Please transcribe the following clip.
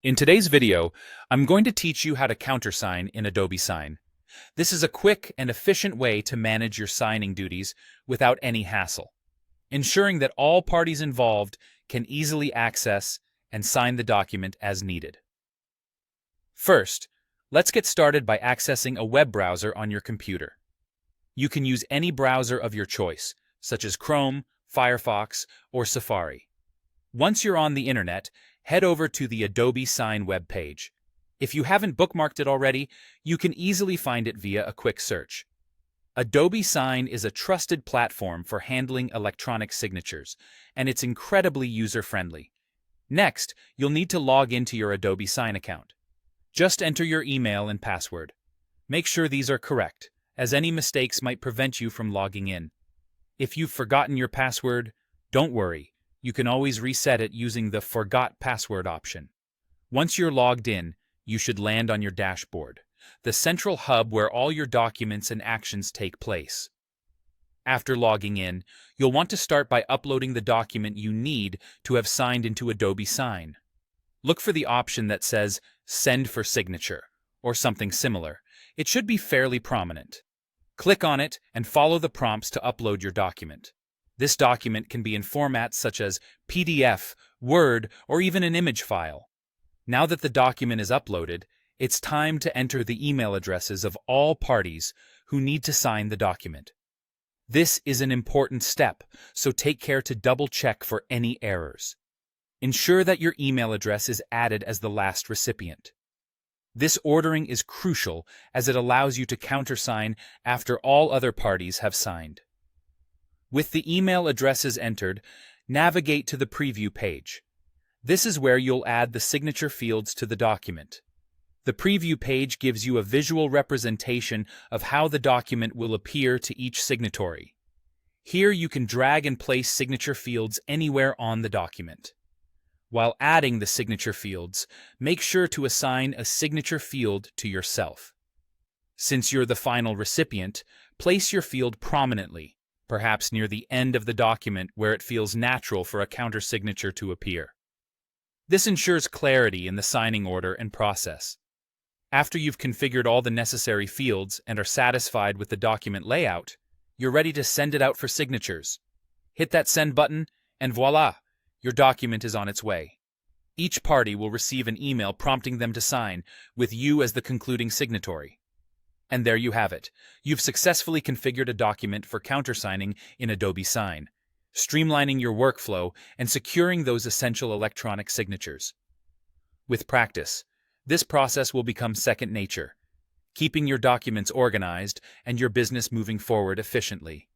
In today's video, I'm going to teach you how to countersign in Adobe Sign. This is a quick and efficient way to manage your signing duties without any hassle, ensuring that all parties involved can easily access and sign the document as needed. First, let's get started by accessing a web browser on your computer. You can use any browser of your choice, such as Chrome, Firefox, or Safari. Once you're on the internet, head over to the Adobe Sign web page. If you haven't bookmarked it already, you can easily find it via a quick search. Adobe Sign is a trusted platform for handling electronic signatures, and it's incredibly user-friendly. Next, you'll need to log into your Adobe Sign account. Just enter your email and password. Make sure these are correct, as any mistakes might prevent you from logging in. If you've forgotten your password, don't worry. You can always reset it using the Forgot Password option. Once you're logged in, you should land on your dashboard, the central hub where all your documents and actions take place. After logging in, you'll want to start by uploading the document you need to have signed into Adobe Sign. Look for the option that says Send for Signature, or something similar. It should be fairly prominent. Click on it and follow the prompts to upload your document. This document can be in formats such as PDF, Word, or even an image file. Now that the document is uploaded, it's time to enter the email addresses of all parties who need to sign the document. This is an important step, so take care to double-check for any errors. Ensure that your email address is added as the last recipient. This ordering is crucial as it allows you to countersign after all other parties have signed. With the email addresses entered, navigate to the preview page. This is where you'll add the signature fields to the document. The preview page gives you a visual representation of how the document will appear to each signatory. Here you can drag and place signature fields anywhere on the document. While adding the signature fields, make sure to assign a signature field to yourself. Since you're the final recipient, place your field prominently, perhaps near the end of the document where it feels natural for a countersignature to appear. This ensures clarity in the signing order and process. After you've configured all the necessary fields and are satisfied with the document layout, you're ready to send it out for signatures. Hit that send button, and voila, your document is on its way. Each party will receive an email prompting them to sign, with you as the concluding signatory. And there you have it. You've successfully configured a document for countersigning in Adobe Sign, streamlining your workflow and securing those essential electronic signatures. With practice, this process will become second nature, keeping your documents organized and your business moving forward efficiently.